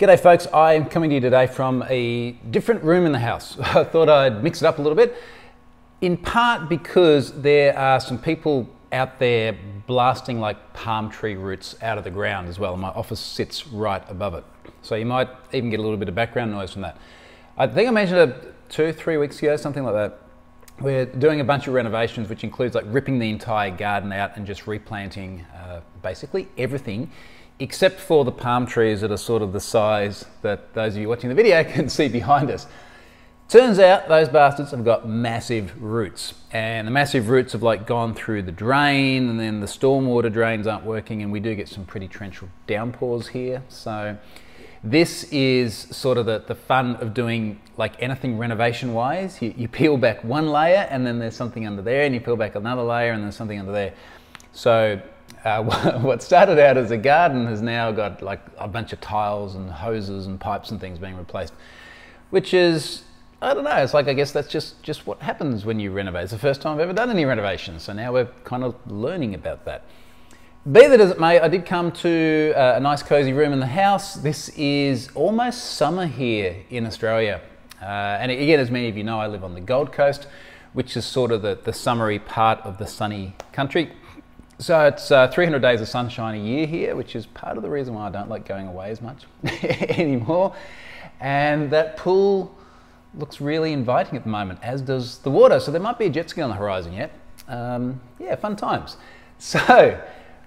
G'day folks, I am coming to you today from a different room in the house. I thought I'd mix it up a little bit, in part because there are some people out there blasting like palm tree roots out of the ground as well. My office sits right above it. So you might even get a little bit of background noise from that. I think I mentioned it 2-3 weeks ago, something like that. We're doing a bunch of renovations, which includes like ripping the entire garden out and just replanting basically everything, except for the palm trees that are sort of the size that those of you watching the video can see behind us. Turns out those bastards have got massive roots, and the massive roots have like gone through the drain, and then the stormwater drains aren't working, and we do get some pretty torrential downpours here. So this is sort of the fun of doing like anything renovation wise. You peel back one layer and then there's something under there, and you peel back another layer and there's something under there. So what started out as a garden has now got like a bunch of tiles and hoses and pipes and things being replaced, which is, I don't know, it's like, I guess that's just what happens when you renovate. It's the first time I've ever done any renovations, so now we're kind of learning about that. Be that as it may, I did come to a nice cozy room in the house. This is almost summer here in Australia. And again, as many of you know, I live on the Gold Coast, which is sort of the summery part of the sunny country. So it's 300 days of sunshine a year here, which is part of the reason why I don't like going away as much anymore. And that pool looks really inviting at the moment, as does the water. So there might be a jet ski on the horizon yet. Yeah, fun times. So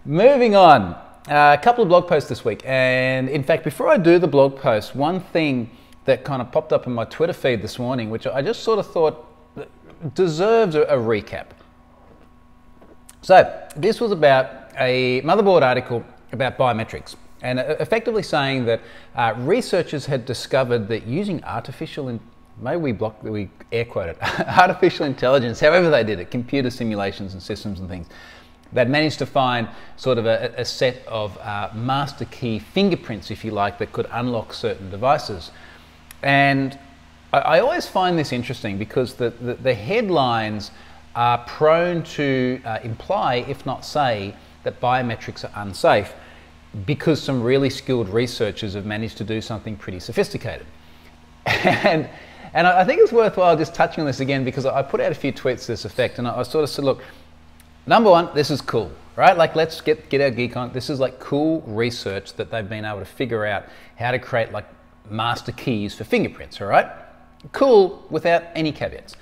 moving on, a couple of blog posts this week. And in fact, before I do the blog post, one thing that kind of popped up in my Twitter feed this morning, which I just sort of thought deserves a recap. So this was about a Motherboard article about biometrics, and effectively saying that researchers had discovered that using artificial artificial intelligence, however they did it, computer simulations and systems and things, they'd managed to find sort of a set of master key fingerprints, if you like, that could unlock certain devices. And I always find this interesting because the headlines are prone to imply, if not say, that biometrics are unsafe, because some really skilled researchers have managed to do something pretty sophisticated. And I think it's worthwhile just touching on this again, because I put out a few tweets to this effect, and I sort of said, look, number one, this is cool, right? Like, let's get our geek on. This is like cool research that they've been able to figure out how to create like master keys for fingerprints, all right? Cool, without any caveats.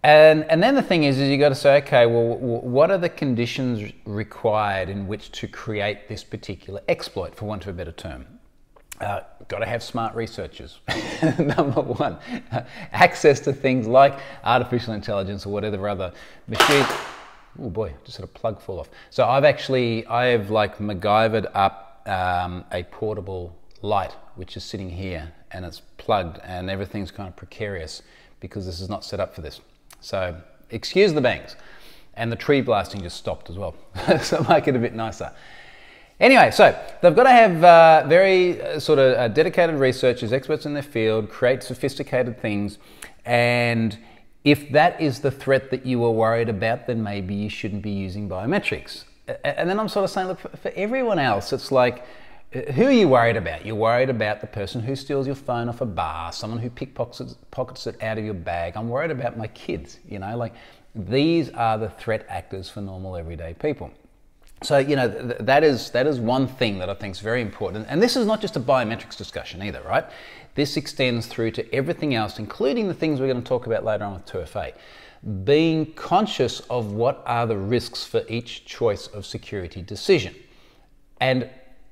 And then the thing is you got to say, okay, well, what are the conditions required in which to create this particular exploit, for want of a better term? Got to have smart researchers, number one. Access to things like artificial intelligence or whatever other machine. Oh boy, just had a plug fall off. So I've like MacGyvered up a portable light, which is sitting here, and it's plugged, and everything's kind of precarious because this is not set up for this. So excuse the bangs, and the tree blasting just stopped as well. So make it a bit nicer. Anyway, so they've got to have very sort of dedicated researchers, experts in their field, create sophisticated things, and if that is the threat that you are worried about, then maybe you shouldn't be using biometrics. And then I'm sort of saying, look, for everyone else, it's like, who are you worried about? You're worried about the person who steals your phone off a bar, someone who pickpockets it out of your bag. I'm worried about my kids, you know, like these are the threat actors for normal everyday people. So, you know, that is one thing that I think is very important. And this is not just a biometrics discussion either, right? This extends through to everything else, including the things we're going to talk about later on with 2FA. Being conscious of what are the risks for each choice of security decision. And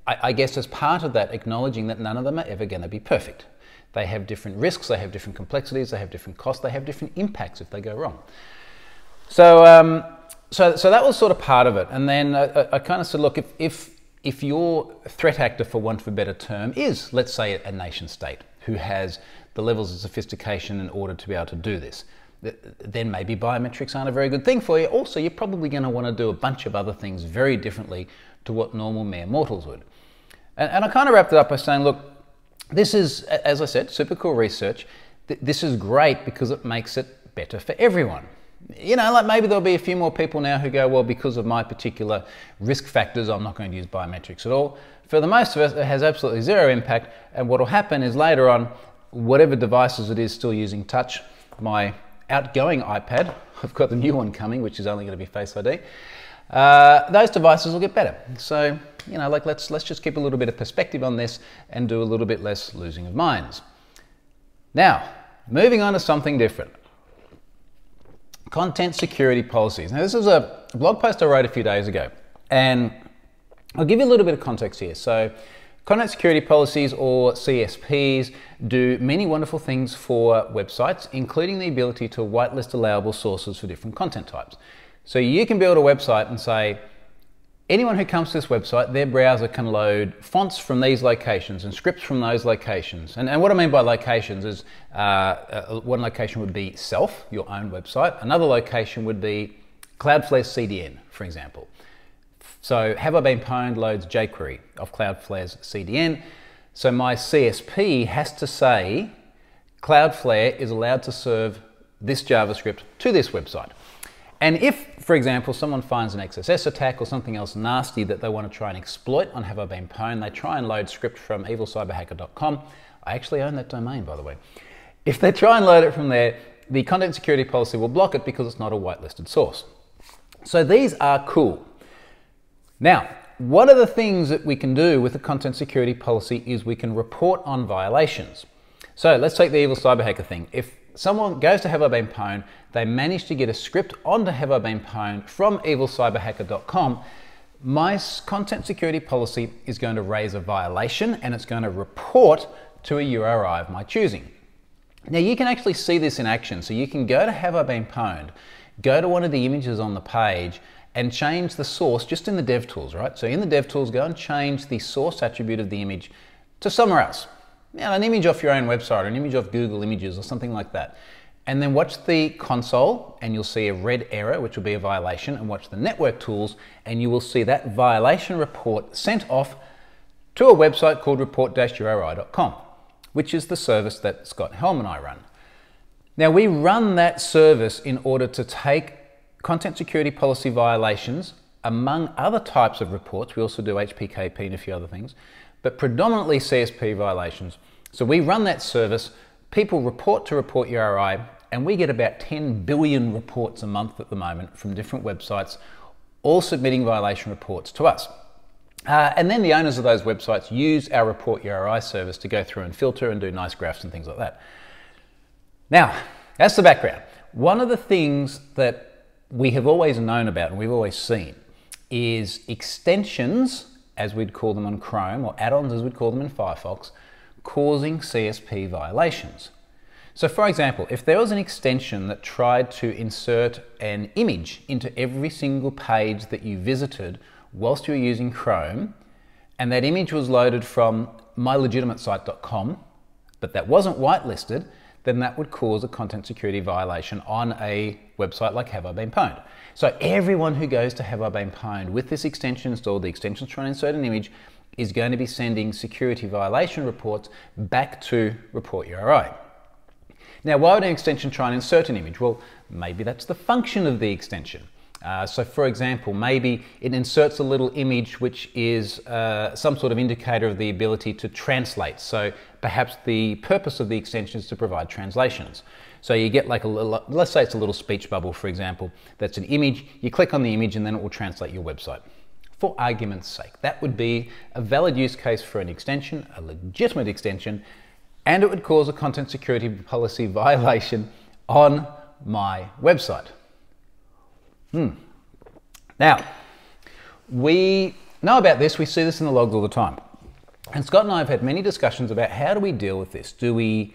I guess as part of that, acknowledging that none of them are ever going to be perfect. They have different risks, they have different complexities, they have different costs, they have different impacts if they go wrong. So that was sort of part of it. And then I kind of said, look, if your threat actor, for want of a better term, is, let's say, a nation state who has the levels of sophistication in order to be able to do this, then maybe biometrics aren't a very good thing for you. Also, you're probably going to want to do a bunch of other things very differently to what normal mere mortals would. And I kind of wrapped it up by saying, look, this is, as I said, super cool research. This is great because it makes it better for everyone. You know, like maybe there'll be a few more people now who go, well, because of my particular risk factors, I'm not going to use biometrics at all. For the most of us, it has absolutely zero impact, and what will happen is later on, whatever devices it is still using touch, my outgoing iPad, I've got the new one coming, which is only going to be Face ID, those devices will get better. So, you know, like let's just keep a little bit of perspective on this and do a little bit less losing of minds. Now, moving on to something different. Content security policies. Now, this is a blog post I wrote a few days ago, and I'll give you a little bit of context here. So, content security policies, or CSPs, do many wonderful things for websites, including the ability to whitelist allowable sources for different content types. So you can build a website and say, anyone who comes to this website, their browser can load fonts from these locations and scripts from those locations. And what I mean by locations is one location would be self, your own website. Another location would be Cloudflare's CDN, for example. So Have I Been Pwned loads jQuery of Cloudflare's CDN. So my CSP has to say Cloudflare is allowed to serve this JavaScript to this website. And if, for example, someone finds an XSS attack or something else nasty that they want to try and exploit on Have I Been Pwned, they try and load script from evilcyberhacker.com. I actually own that domain, by the way. If they try and load it from there, the content security policy will block it because it's not a whitelisted source. So these are cool. Now, one of the things that we can do with the content security policy is we can report on violations. So let's take the evil cyberhacker thing. If someone goes to Have I Been Pwned, they manage to get a script onto Have I Been Pwned from evilcyberhacker.com, my content security policy is going to raise a violation and it's going to report to a URI of my choosing. Now you can actually see this in action. So you can go to Have I Been Pwned, go to one of the images on the page and change the source just in the DevTools, right? So in the DevTools, go and change the source attribute of the image to somewhere else. Now, an image off your own website, or an image off Google Images or something like that. And then watch the console and you'll see a red error, which will be a violation, and watch the network tools and you will see that violation report sent off to a website called report-uri.com, which is the service that Scott Helm and I run. Now, we run that service in order to take content security policy violations, among other types of reports. We also do HPKP and a few other things, but predominantly CSP violations. So we run that service, people report to Report URI, and we get about 10 billion reports a month at the moment from different websites, all submitting violation reports to us. And then the owners of those websites use our Report URI service to go through and filter and do nice graphs and things like that. Now, that's the background. One of the things that we have always known about and we've always seen is extensions, as we'd call them on Chrome, or add-ons as we'd call them in Firefox, causing CSP violations. So for example, if there was an extension that tried to insert an image into every single page that you visited whilst you were using Chrome, and that image was loaded from mylegitimatesite.com, but that wasn't whitelisted, then that would cause a content security violation on a website like Have I Been Pwned. So everyone who goes to Have I Been Pwned with this extension installed, the extension's trying to insert an image, is going to be sending security violation reports back to Report URI. Now, why would an extension try and insert an image? Well, maybe that's the function of the extension. So for example, maybe it inserts a little image which is some sort of indicator of the ability to translate. So perhaps the purpose of the extension is to provide translations. So you get like a little, let's say it's a little speech bubble, for example, that's an image. You click on the image and then it will translate your website. For argument's sake, that would be a valid use case for an extension, a legitimate extension, and it would cause a content security policy violation on my website. Now, we know about this, we see this in the logs all the time. And Scott and I have had many discussions about how do we deal with this? Do we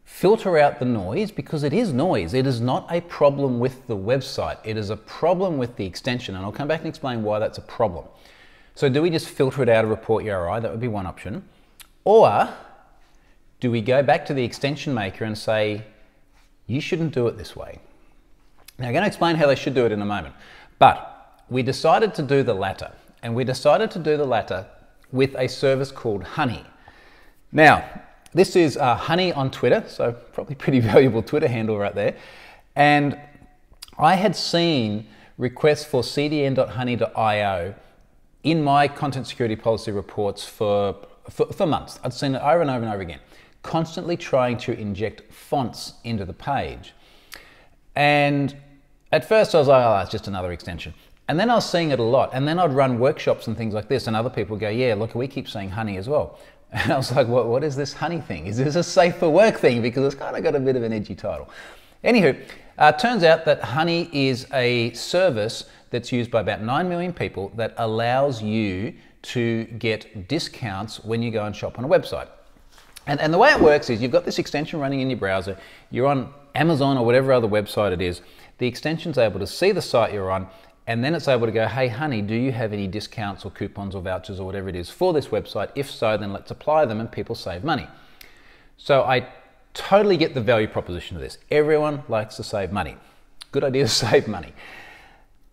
filter out the noise? Because it is noise. It is not a problem with the website. It is a problem with the extension. And I'll come back and explain why that's a problem. So do we just filter it out of Report URI? That would be one option. Or do we go back to the extension maker and say, you shouldn't do it this way? Now, I'm going to explain how they should do it in a moment. But we decided to do the latter. And we decided to do the latter with a service called Honey. Now, this is Honey on Twitter, so probably pretty valuable Twitter handle right there. And I had seen requests for cdn.honey.io in my content security policy reports for months. I'd seen it over and over and over again, constantly trying to inject fonts into the page. And at first I was like, oh, it's just another extension. And then I was seeing it a lot. And then I'd run workshops and things like this, and other people go, yeah, look, we keep saying honey as well. And I was like, what is this honey thing? Is this a safe for work thing? Because it's kind of got a bit of an edgy title. Anywho, turns out that honey is a service that's used by about 9 million people that allows you to get discounts when you go and shop on a website. And the way it works is you've got this extension running in your browser, you're on Amazon or whatever other website it is, the extension's able to see the site you're on, and then it's able to go, hey honey, do you have any discounts or coupons or vouchers or whatever it is for this website? If so, then let's apply them and people save money. So I totally get the value proposition of this. Everyone likes to save money. Good idea to save money.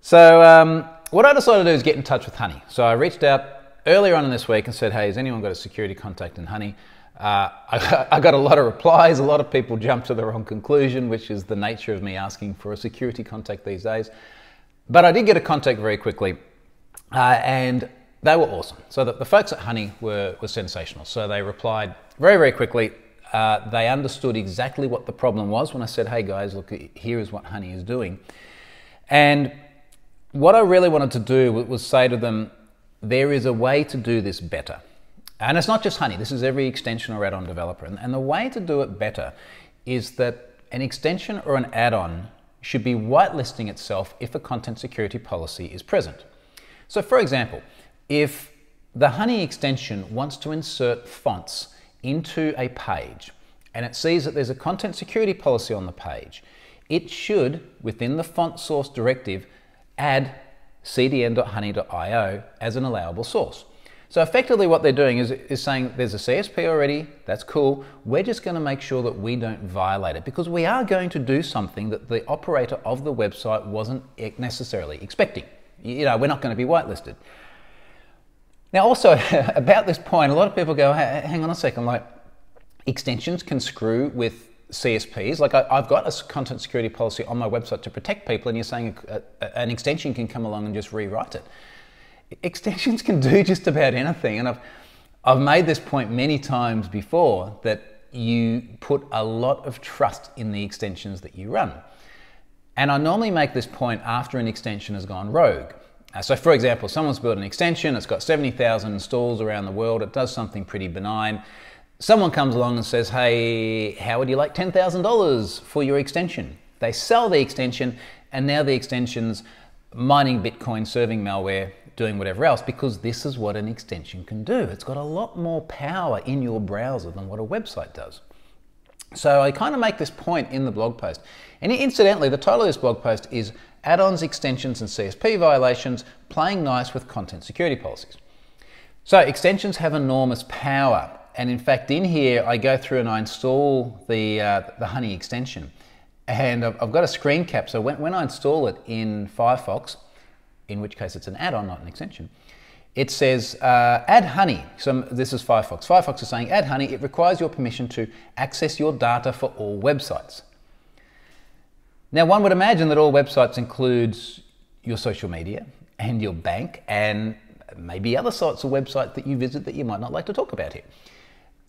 So what I decided to do is get in touch with Honey. So I reached out earlier on in this week and said, hey, has anyone got a security contact in Honey? I got a lot of replies. A lot of people jumped to the wrong conclusion, which is the nature of me asking for a security contact these days. But I did get a contact very quickly, and they were awesome. So the folks at Honey were sensational. So they replied very, very quickly. They understood exactly what the problem was when I said, hey guys, look, here is what Honey is doing. And what I really wanted to do was say to them, there is a way to do this better. And it's not just Honey, this is every extension or add-on developer. And the way to do it better is that an extension or an add-on should be whitelisting itself if a content security policy is present. So for example, if the Honey extension wants to insert fonts into a page and it sees that there's a content security policy on the page, it should, within the font source directive, add cdn.honey.io as an allowable source. So effectively what they're doing is saying there's a CSP already, that's cool, we're just going to make sure that we don't violate it because we are going to do something that the operator of the website wasn't necessarily expecting. You know, we're not going to be whitelisted. Now also, about this point, a lot of people go, hey, hang on a second, like extensions can screw with CSPs. Like I've got a content security policy on my website to protect people and you're saying an extension can come along and just rewrite it. Extensions can do just about anything, and I've made this point many times before that you put a lot of trust in the extensions that you run. And I normally make this point after an extension has gone rogue. So for example, someone's built an extension, it's got 70,000 installs around the world, it does something pretty benign. Someone comes along and says, hey, how would you like $10,000 for your extension? They sell the extension, and now the extension's mining Bitcoin, serving malware, doing whatever else, because this is what an extension can do. It's got a lot more power in your browser than what a website does. So I kind of make this point in the blog post. And incidentally, the title of this blog post is Add-ons, Extensions and CSP Violations, Playing Nice with Content Security Policies. So extensions have enormous power. And in fact, in here, I go through and I install the Honey extension. And I've got a screen cap. So when I install it in Firefox, in which case it's an add-on, not an extension, it says add Honey. So this is Firefox. Firefox is saying add Honey. It requires your permission to access your data for all websites. Now one would imagine that all websites includes your social media and your bank and maybe other sorts of websites that you visit that you might not like to talk about here.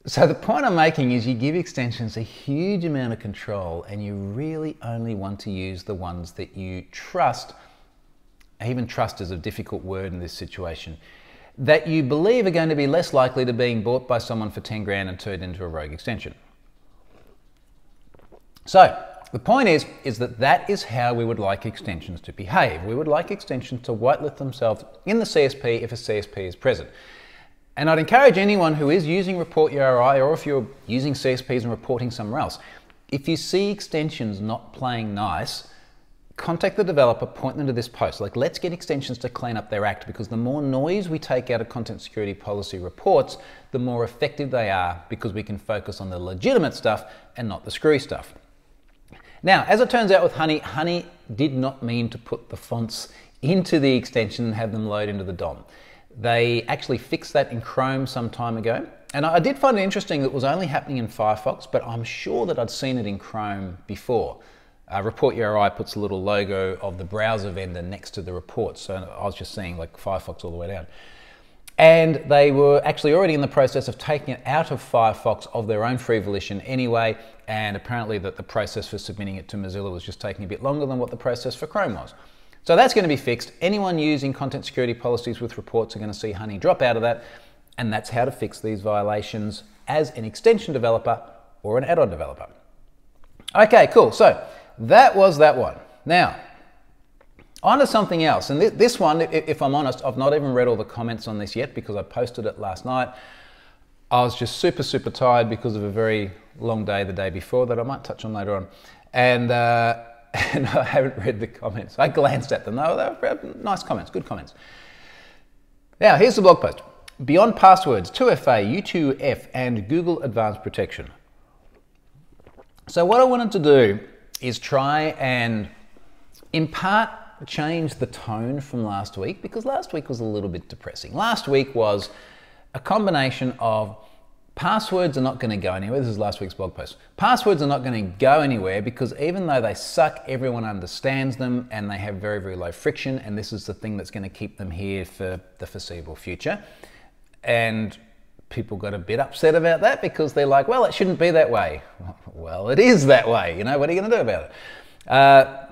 So the point I'm making is you give extensions a huge amount of control and you really only want to use the ones that you trust. Even trust is a difficult word in this situation, that you believe are going to be less likely to being bought by someone for 10 grand and turned into a rogue extension. So the point is that is how we would like extensions to behave. We would like extensions to whitelist themselves in the CSP if a CSP is present. And I'd encourage anyone who is using Report URI, or if you're using CSPs and reporting somewhere else, if you see extensions not playing nice, contact the developer, point them to this post. Like, let's get extensions to clean up their act, because the more noise we take out of content security policy reports, the more effective they are, because we can focus on the legitimate stuff and not the screwy stuff. Now, as it turns out with Honey, Honey did not mean to put the fonts into the extension and have them load into the DOM. They actually fixed that in Chrome some time ago. And I did find it interesting that it was only happening in Firefox, but I'm sure that I'd seen it in Chrome before. Report URI puts a little logo of the browser vendor next to the report. So I was just seeing like Firefox all the way down. And they were actually already in the process of taking it out of Firefox of their own free volition anyway, and apparently that the process for submitting it to Mozilla was just taking a bit longer than what the process for Chrome was. So that's going to be fixed. Anyone using content security policies with reports are going to see Honey drop out of that, and that's how to fix these violations as an extension developer or an add-on developer. Okay, cool. So that was that one. Now, on to something else, and this one, if I'm honest, I've not even read all the comments on this yet because I posted it last night. I was just super tired because of a very long day the day before that I might touch on later on, and I haven't read the comments. I glanced at them. They were nice comments, good comments. Now, here's the blog post. Beyond passwords, 2FA, U2F, and Google Advanced Protection. So what I wanted to do is try and, in part, change the tone from last week, because last week was a little bit depressing. Last week was a combination of passwords are not going to go anywhere. This is last week's blog post. Passwords are not going to go anywhere because even though they suck, everyone understands them and they have very low friction, and this is the thing that's going to keep them here for the foreseeable future. And people got a bit upset about that because they're like, well, it shouldn't be that way. Well, it is that way. You know, what are you going to do about it?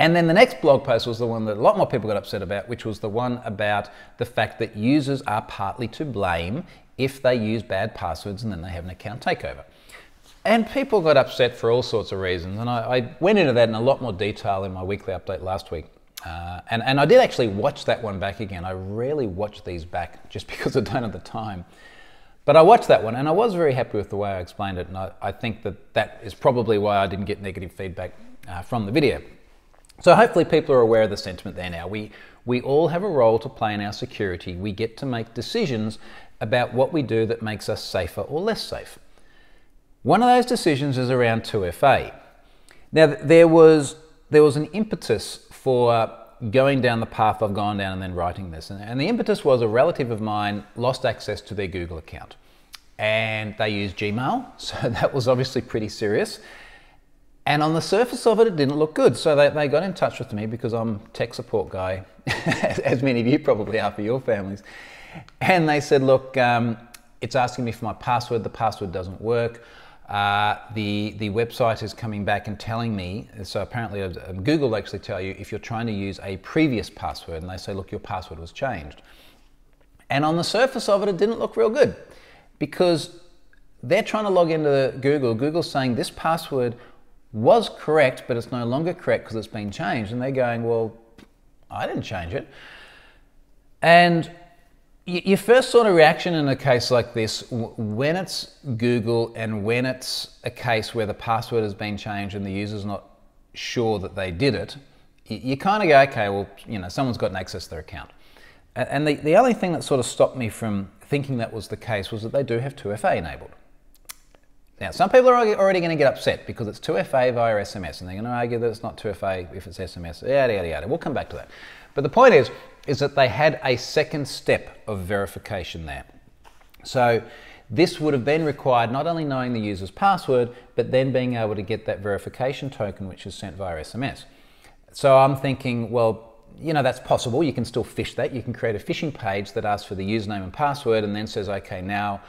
And then the next blog post was the one that a lot more people got upset about, which was the one about the fact that users are partly to blame if they use bad passwords and then they have an account takeover. And people got upset for all sorts of reasons. And I went into that in a lot more detail in my weekly update last week. And I did actually watch that one back again. I rarely watch these back just because I don't have the time. But I watched that one and I was very happy with the way I explained it. And I think that is probably why I didn't get negative feedback from the video. So hopefully people are aware of the sentiment there now. We all have a role to play in our security. We get to make decisions about what we do that makes us safer or less safe. One of those decisions is around 2FA. Now there was an impetus for going down the path I've gone down and then writing this. And the impetus was a relative of mine lost access to their Google account. And they used Gmail, so that was obviously pretty serious. And on the surface of it, it didn't look good. So they got in touch with me because I'm a tech support guy, as many of you probably are for your families. And they said, look, it's asking me for my password. The password doesn't work. The website is coming back and telling me, so apparently Google will actually tell you if you're trying to use a previous password, and they say, look, your password was changed. And on the surface of it, it didn't look real good because they're trying to log into Google. Google's saying this password was correct, but it's no longer correct because it's been changed. And they're going, well, I didn't change it. And your first sort of reaction in a case like this, when it's Google and when it's a case where the password has been changed and the user's not sure that they did it, you kind of go, okay, well, you know, someone's gotten access to their account. And the only thing that sort of stopped me from thinking that was the case was that they do have 2FA enabled. Now, some people are already going to get upset because it's 2FA via SMS, and they're going to argue that it's not 2FA if it's SMS, yada, yada, yada. We'll come back to that. But the point is that they had a second step of verification there. So this would have been required not only knowing the user's password, but then being able to get that verification token, which is sent via SMS. So I'm thinking, well, you know, that's possible. You can still phish that. You can create a phishing page that asks for the username and password and then says, okay, now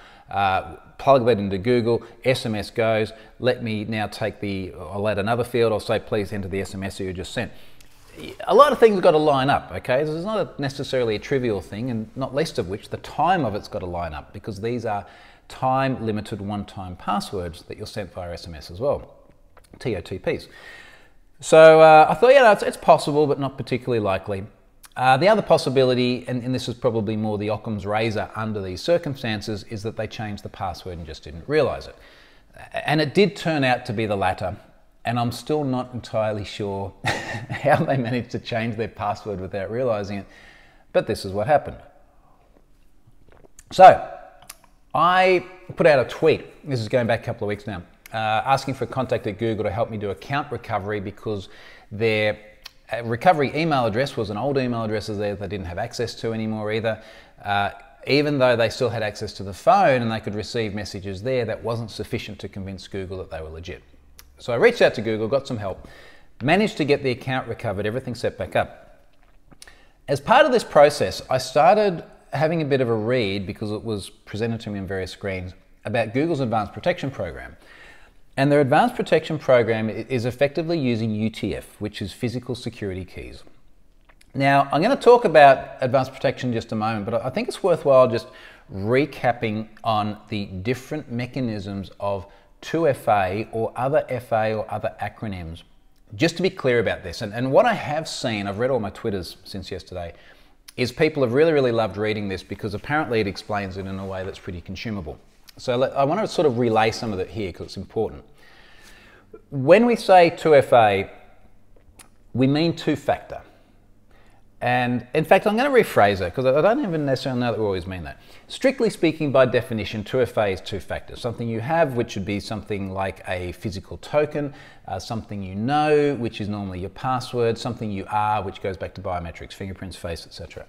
plug that into Google, SMS goes, let me now take I'll add another field, I'll say, please enter the SMS that you just sent. A lot of things have got to line up, okay? This is not necessarily a trivial thing, and not least of which, the time of it's got to line up, because these are time-limited one-time passwords that you're sent via SMS as well, TOTPs. So I thought, yeah, it's possible, but not particularly likely. The other possibility, and this is probably more the Occam's razor under these circumstances, is that they changed the password and just didn't realize it. And it did turn out to be the latter, and I'm still not entirely sure how they managed to change their password without realizing it, but this is what happened. So, I put out a tweet, this is going back a couple of weeks now, asking for contact at Google to help me do account recovery because their recovery email address was an old email address there that they didn't have access to anymore either. Even though they still had access to the phone and they could receive messages there, that wasn't sufficient to convince Google that they were legit. So I reached out to Google, got some help, managed to get the account recovered, everything set back up. As part of this process, I started having a bit of a read, because it was presented to me on various screens, about Google's Advanced Protection Program. And their Advanced Protection Program is effectively using UTF, which is physical security keys. Now, I'm going to talk about advanced protection in just a moment, but I think it's worthwhile just recapping on the different mechanisms of 2FA or other FA or other acronyms, just to be clear about this. And what I have seen, I've read all my Twitters since yesterday, is people have really, really loved reading this, because apparently it explains it in a way that's pretty consumable. So I want to sort of relay some of it here, because it's important. When we say 2FA, we mean two-factor. And in fact, I'm going to rephrase it, because I don't even necessarily know that we always mean that. Strictly speaking, by definition, 2FA is two-factor. Something you have, which would be something like a physical token, something you know, which is normally your password, something you are, which goes back to biometrics, fingerprints, face, etc.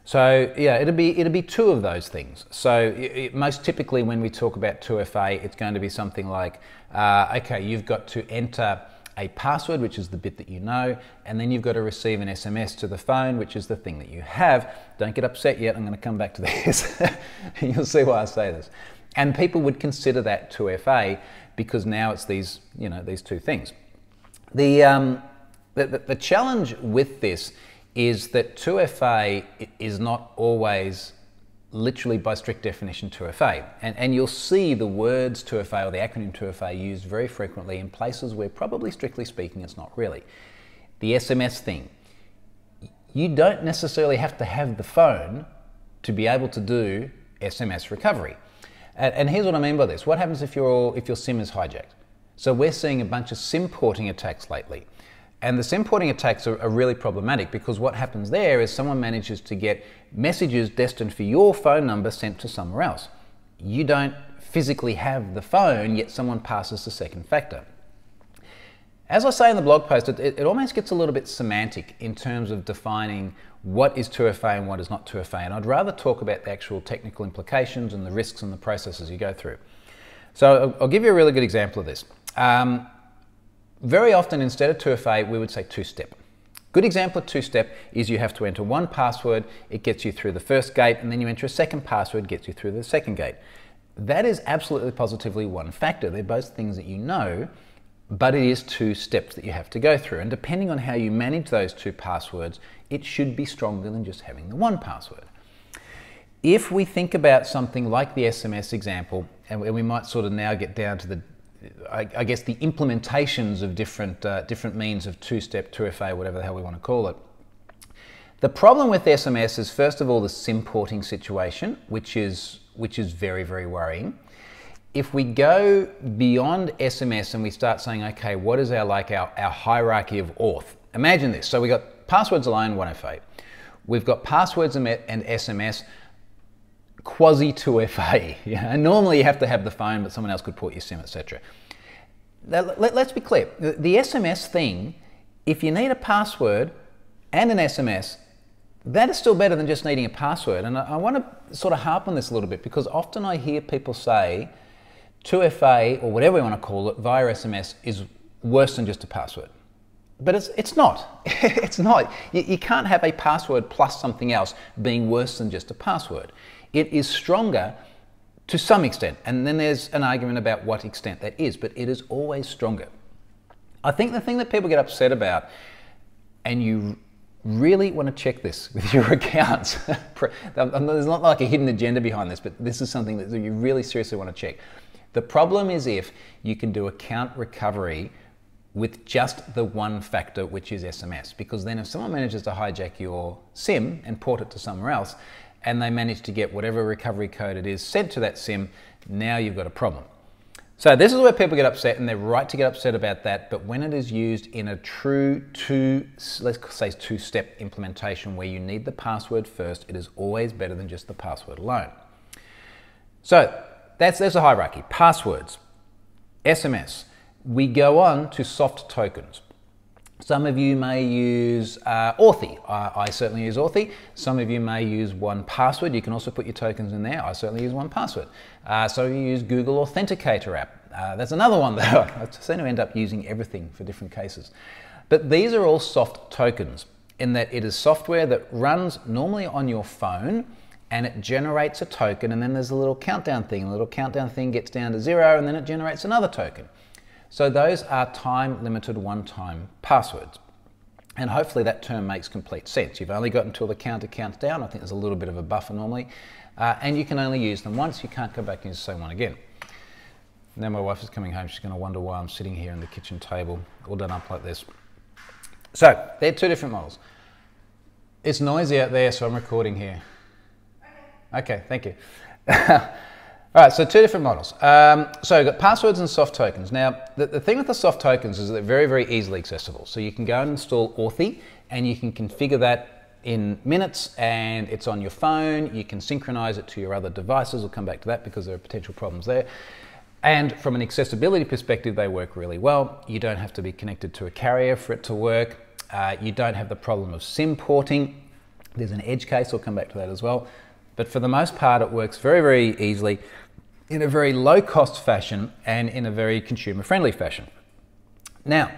So yeah, it'd be two of those things. So most typically when we talk about 2FA, it's going to be something like, okay, you've got to enter a password, which is the bit that you know, and then you've got to receive an SMS to the phone, which is the thing that you have. Don't get upset yet, I'm going to come back to this. You'll see why I say this. And people would consider that 2FA, because now it's these, you know, these two things. The challenge with this is that 2FA is not always literally by strict definition 2FA. And you'll see the words 2FA or the acronym 2FA used very frequently in places where probably strictly speaking it's not really. The SMS thing. You don't necessarily have to have the phone to be able to do SMS recovery. And here's what I mean by this. What happens if your SIM is hijacked? So we're seeing a bunch of SIM porting attacks lately. And the SIM porting attacks are really problematic, because what happens there is someone manages to get messages destined for your phone number sent to somewhere else. You don't physically have the phone, yet someone passes the second factor. As I say in the blog post, it almost gets a little bit semantic in terms of defining what is 2FA and what is not 2FA. And I'd rather talk about the actual technical implications and the risks and the processes you go through. So I'll give you a really good example of this. Very often, instead of 2FA, we would say two-step. Good example of two-step is you have to enter one password, it gets you through the first gate, and then you enter a second password, gets you through the second gate. That is absolutely positively one factor. They're both things that you know, but it is two steps that you have to go through. And depending on how you manage those two passwords, it should be stronger than just having the one password. If we think about something like the SMS example, and we might sort of now get down to the I guess the implementations of different means of two-step, 2FA, whatever the hell we want to call it. The problem with SMS is, first of all, the SIM porting situation, which is very, very worrying. If we go beyond SMS and we start saying, okay, what is our hierarchy of auth? Imagine this. So we got passwords alone, 1FA. We've got passwords and SMS, quasi 2FA. Yeah? And normally you have to have the phone, but someone else could port your SIM, etc. Let's be clear. The SMS thing, if you need a password and an SMS, that is still better than just needing a password. And I want to sort of harp on this a little bit, because often I hear people say 2FA, or whatever you want to call it, via SMS is worse than just a password. But it's not. It's not. You can't have a password plus something else being worse than just a password. It is stronger to some extent, and then there's an argument about what extent that is, but it is always stronger. I think the thing that people get upset about, and you really want to check this with your accounts, there's not like a hidden agenda behind this, but this is something that you really seriously want to check. The problem is if you can do account recovery with just the one factor, which is SMS, because then if someone manages to hijack your SIM and port it to somewhere else, and they manage to get whatever recovery code it is sent to that SIM, now you've got a problem. So this is where people get upset, and they're right to get upset about that, but when it is used in a true let's say two-step implementation where you need the password first, it is always better than just the password alone. So there's a hierarchy. Passwords, SMS. We go on to soft tokens. Some of you may use Authy. I certainly use Authy. Some of you may use 1Password. You can also put your tokens in there. I certainly use 1Password. Some of you use Google Authenticator app. That's another one though. I seem to end up using everything for different cases. But these are all soft tokens in that it is software that runs normally on your phone, and it generates a token, and then there's a little countdown thing. The little countdown thing gets down to 0, and then it generates another token. So those are time-limited one-time passwords. And hopefully that term makes complete sense. You've only got until the counter counts down. I think there's a little bit of a buffer normally. And you can only use them once. You can't go back and use the same one again. Now my wife is coming home. She's going to wonder why I'm sitting here in the kitchen table, all done up like this. So they're two different models. It's noisy out there, so I'm recording here. Okay, thank you. All right, so two different models. So we've got passwords and soft tokens. Now, the thing with the soft tokens is that they're very, very easily accessible. So you can go and install Authy, and you can configure that in minutes, and it's on your phone. You can synchronize it to your other devices. We'll come back to that because there are potential problems there. And from an accessibility perspective, they work really well. You don't have to be connected to a carrier for it to work. You don't have the problem of SIM porting. There's an edge case. We'll come back to that as well. But for the most part, it works very, very easily in a very low-cost fashion and in a very consumer-friendly fashion. Now,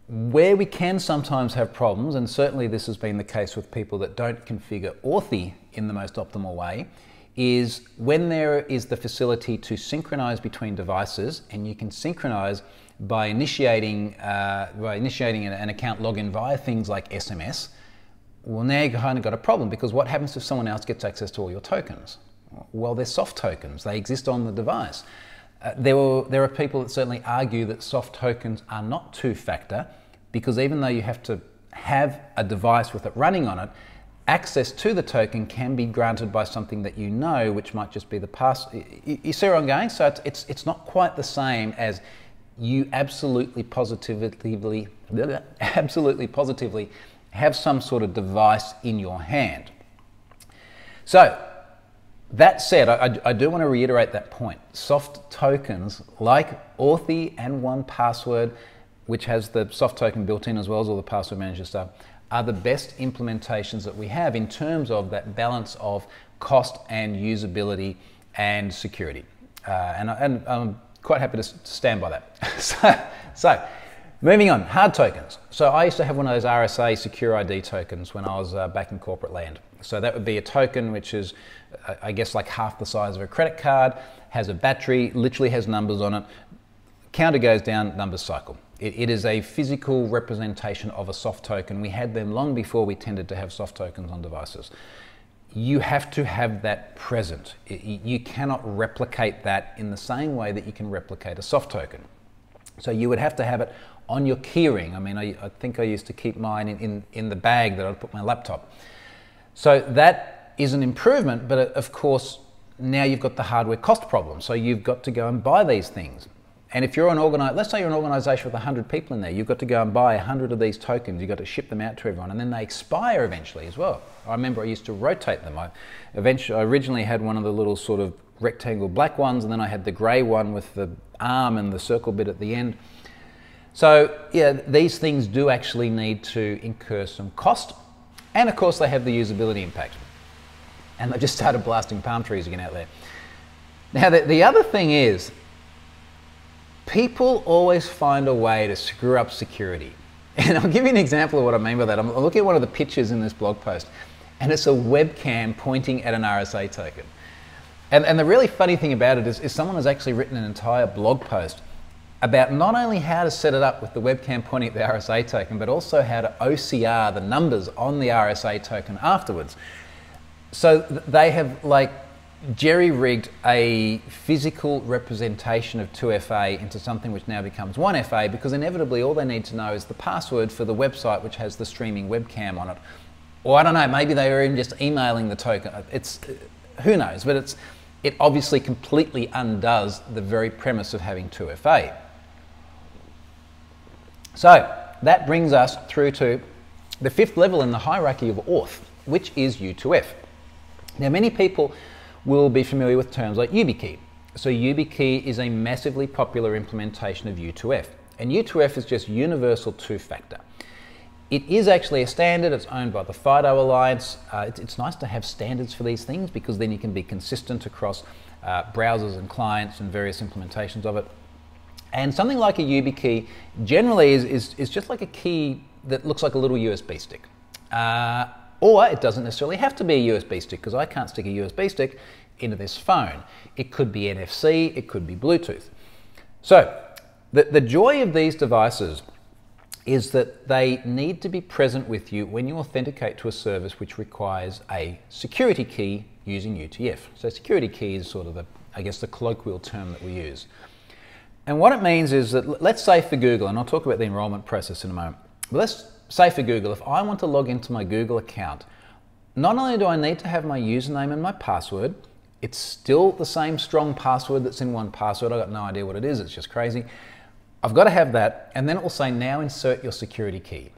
where we can sometimes have problems, and certainly this has been the case with people that don't configure Authy in the most optimal way, is when there is the facility to synchronize between devices, and you can synchronize by initiating an account login via things like SMS. Well, now you've kind of got a problem, because what happens if someone else gets access to all your tokens? Well, they're soft tokens. They exist on the device. There are people that certainly argue that soft tokens are not two-factor, because even though you have to have a device with it running on it, access to the token can be granted by something that you know, which might just be the pass. You see where I'm going? So it's not quite the same as you absolutely positively have some sort of device in your hand. So that said, I do want to reiterate that point. Soft tokens like Authy and 1Password, which has the soft token built in as well as all the password manager stuff, are the best implementations that we have in terms of that balance of cost and usability and security. And I'm quite happy to stand by that. So moving on, hard tokens. So I used to have one of those RSA Secure ID tokens when I was back in corporate land. So that would be a token which is, I guess, like half the size of a credit card, has a battery, literally has numbers on it. Counter goes down, numbers cycle. It is a physical representation of a soft token. We had them long before we tended to have soft tokens on devices. You have to have that present. You cannot replicate that in the same way that you can replicate a soft token. So you would have to have it on your keyring. I mean, I think I used to keep mine in the bag that I'd put my laptop. So that is an improvement, but of course, now you've got the hardware cost problem. So you've got to go and buy these things. And if you're let's say you're an organization with 100 people in there, you've got to go and buy 100 of these tokens. You've got to ship them out to everyone, and then they expire eventually as well. I remember I used to rotate them. I originally had one of the little sort of rectangle black ones, and then I had the gray one with the arm and the circle bit at the end. So yeah, these things do actually need to incur some cost, and of course they have the usability impact. And they just started blasting palm trees again out there. Now the other thing is, people always find a way to screw up security. And I'll give you an example of what I mean by that. I'm looking at one of the pictures in this blog post, and it's a webcam pointing at an RSA token. And the really funny thing about it is someone has actually written an entire blog post about not only how to set it up with the webcam pointing at the RSA token, but also how to OCR the numbers on the RSA token afterwards. So they have like jerry-rigged a physical representation of 2FA into something which now becomes 1FA, because inevitably all they need to know is the password for the website which has the streaming webcam on it. Or I don't know, maybe they were even just emailing the token. Who knows, but it obviously completely undoes the very premise of having 2FA. So that brings us through to the fifth level in the hierarchy of auth, which is U2F. Now many people will be familiar with terms like YubiKey. So YubiKey is a massively popular implementation of U2F. And U2F is just universal two-factor. It is actually a standard. It's owned by the FIDO Alliance. It's nice to have standards for these things, because then you can be consistent across browsers and clients and various implementations of it. And something like a YubiKey generally is just like a key that looks like a little USB stick. Or it doesn't necessarily have to be a USB stick, because I can't stick a USB stick into this phone. It could be NFC, it could be Bluetooth. So the joy of these devices is that they need to be present with you when you authenticate to a service which requires a security key using UTF. So security key is sort of the colloquial term that we use. And what it means is that, let's say for Google, and I'll talk about the enrollment process in a moment, but let's say for Google, if I want to log into my Google account, not only do I need to have my username and my password, it's still the same strong password that's in 1Password. I've got no idea what it is, it's just crazy. I've got to have that, and then it will say, now insert your security key.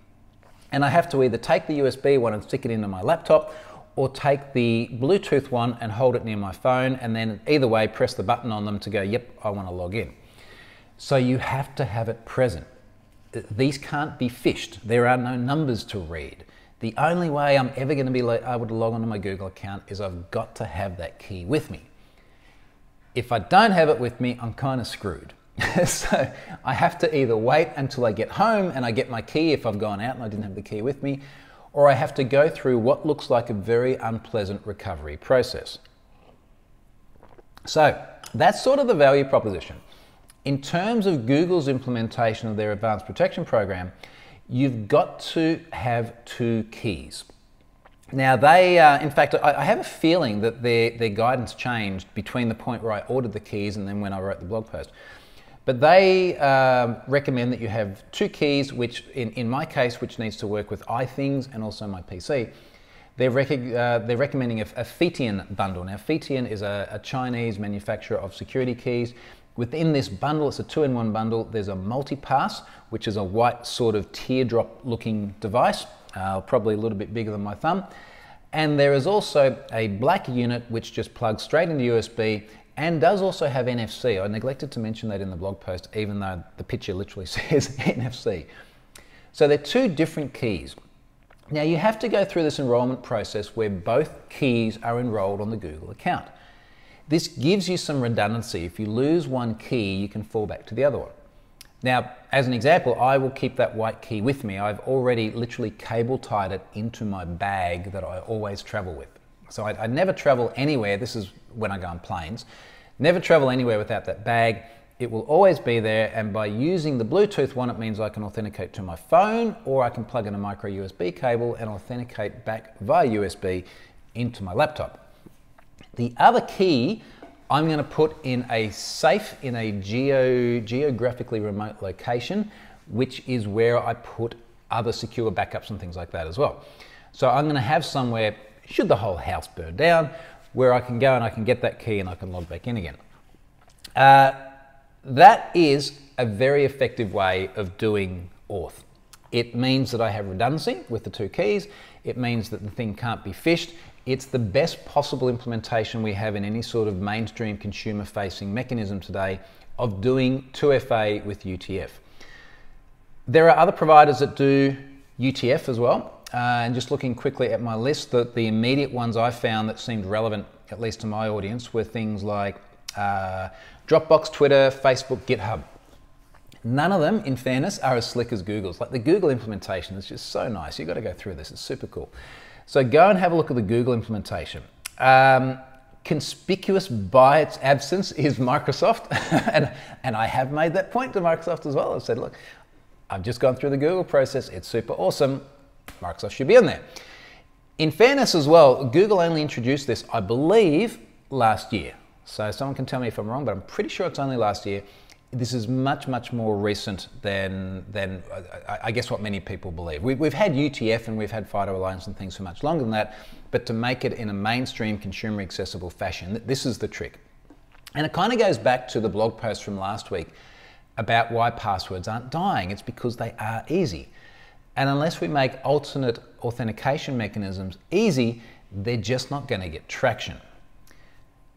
And I have to either take the USB one and stick it into my laptop, or take the Bluetooth one and hold it near my phone, and then either way press the button on them to go, yep, I want to log in. So you have to have it present. These can't be phished. There are no numbers to read. The only way I'm ever going to be able to log onto my Google account is I've got to have that key with me. If I don't have it with me, I'm kind of screwed. So I have to either wait until I get home and I get my key if I've gone out and I didn't have the key with me, or I have to go through what looks like a very unpleasant recovery process. So that's sort of the value proposition. In terms of Google's implementation of their advanced protection program, you've got to have 2 keys. Now they, in fact, I have a feeling that their guidance changed between the point where I ordered the keys and then when I wrote the blog post. But they recommend that you have 2 keys, which in my case, which needs to work with iThings and also my PC. They're recommending a Fitian bundle. Now Fitian is a Chinese manufacturer of security keys. Within this bundle, it's a 2-in-1 bundle, there's a multi-pass, which is a white sort of teardrop looking device, probably a little bit bigger than my thumb. And there is also a black unit which just plugs straight into USB and does also have NFC. I neglected to mention that in the blog post, even though the picture literally says NFC. So they're 2 different keys. Now you have to go through this enrollment process where both keys are enrolled on the Google account. This gives you some redundancy. If you lose one key, you can fall back to the other one. Now, as an example, I will keep that white key with me. I've already literally cable tied it into my bag that I always travel with. So I never travel anywhere. This is when I go on planes. Never travel anywhere without that bag. It will always be there, and by using the Bluetooth one, it means I can authenticate to my phone, or I can plug in a micro USB cable and authenticate back via USB into my laptop. The other key I'm going to put in a safe in a geographically remote location, which is where I put other secure backups and things like that as well. So I'm going to have somewhere, should the whole house burn down, where I can go and I can get that key and I can log back in again. That is a very effective way of doing auth. It means that I have redundancy with the 2 keys. It means that the thing can't be phished. It's the best possible implementation we have in any sort of mainstream consumer-facing mechanism today of doing 2FA with UTF. There are other providers that do UTF as well. And just looking quickly at my list, the immediate ones I found that seemed relevant, at least to my audience, were things like Dropbox, Twitter, Facebook, GitHub. None of them, in fairness, are as slick as Google's. Like the Google implementation is just so nice. You've got to go through this. It's super cool. So go and have a look at the Google implementation. Conspicuous by its absence is Microsoft. and I have made that point to Microsoft as well. I've said, look, I've just gone through the Google process. It's super awesome. Microsoft should be in there. In fairness as well, Google only introduced this, I believe, last year. So someone can tell me if I'm wrong, but I'm pretty sure it's only last year. This is much, much more recent than I guess what many people believe. We've had UTF and we've had FIDO Alliance and things for much longer than that, but to make it in a mainstream consumer accessible fashion, this is the trick. And it kind of goes back to the blog post from last week about why passwords aren't dying. It's because they are easy. And unless we make alternate authentication mechanisms easy, they're just not going to get traction.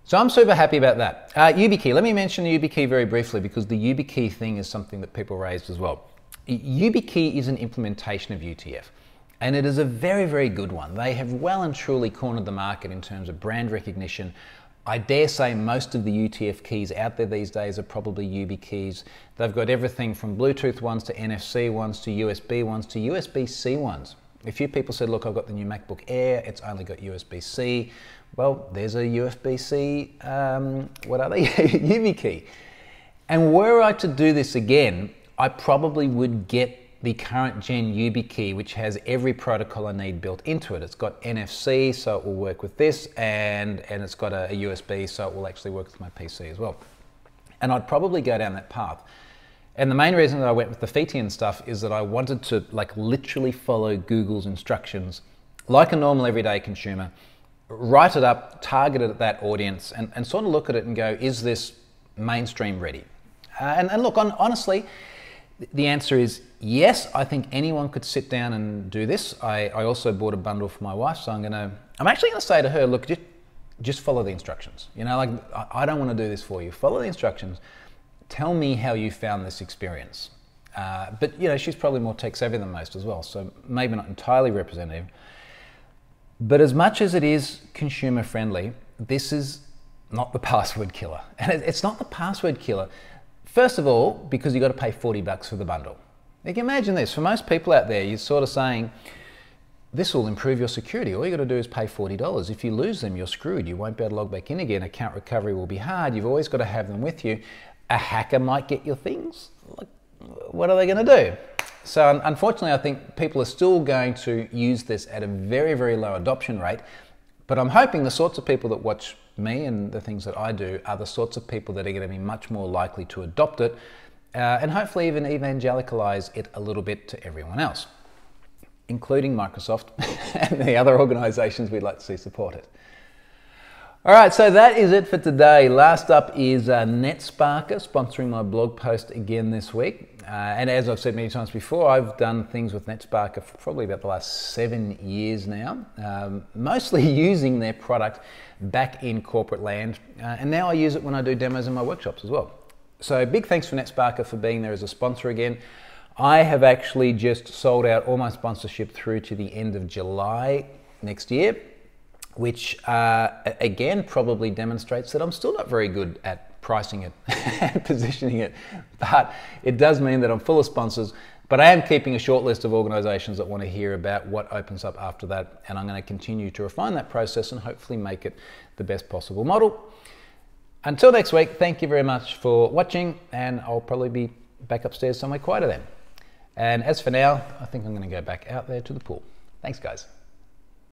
So I'm super happy about that. YubiKey, let me mention the YubiKey very briefly because the YubiKey thing is something that people raised as well. YubiKey is an implementation of UTF and it is a very, very good one. They have well and truly cornered the market in terms of brand recognition I dare say most of the UTF keys out there these days are probably YubiKeys. They've got everything from Bluetooth ones to NFC ones to USB ones to USB-C ones. A few people said, look, I've got the new MacBook Air, it's only got USB-C. Well, there's a USB-C, what are they? YubiKey. And were I to do this again, I probably would get the current gen YubiKey, which has every protocol I need built into it. It's got NFC, so it will work with this, and it's got a USB, so it will actually work with my PC as well. And I'd probably go down that path. And the main reason that I went with the Phytian stuff is that I wanted to like literally follow Google's instructions like a normal everyday consumer, write it up, target it at that audience, and sort of look at it and go, is this mainstream ready? And look, honestly, the answer is yes. I think anyone could sit down and do this. I also bought a bundle for my wife, so I'm actually gonna say to her, look, just follow the instructions. You know, like I don't want to do this for you. Follow the instructions. Tell me how you found this experience. But you know, she's probably more tech savvy than most as well, so maybe not entirely representative. But as much as it is consumer friendly, this is not the password killer. And it's not the password killer. First of all, because you've got to pay $40 for the bundle. You can imagine this, for most people out there, you're sort of saying, this will improve your security. All you got to do is pay $40. If you lose them, you're screwed. You won't be able to log back in again. Account recovery will be hard. You've always got to have them with you. A hacker might get your things. Like, what are they going to do? So unfortunately, I think people are still going to use this at a very, very low adoption rate. But I'm hoping the sorts of people that watch me and the things that I do are the sorts of people that are going to be much more likely to adopt it and hopefully even evangelicalize it a little bit to everyone else, including Microsoft and the other organizations we'd like to see support it. All right, so that is it for today. Last up is NetSparker sponsoring my blog post again this week. And as I've said many times before, I've done things with NetSparker for probably about the last 7 years now, mostly using their product back in corporate land. And now I use it when I do demos in my workshops as well. So big thanks for NetSparker for being there as a sponsor again. I have actually just sold out all my sponsorship through to the end of July next year, which again probably demonstrates that I'm still not very good at pricing it and positioning it, but it does mean that I'm full of sponsors. But I am keeping a short list of organizations that want to hear about what opens up after that, and I'm going to continue to refine that process and hopefully make it the best possible model. Until next week, thank you very much for watching, and I'll probably be back upstairs somewhere quieter then. And as for now, I think I'm going to go back out there to the pool. Thanks, guys.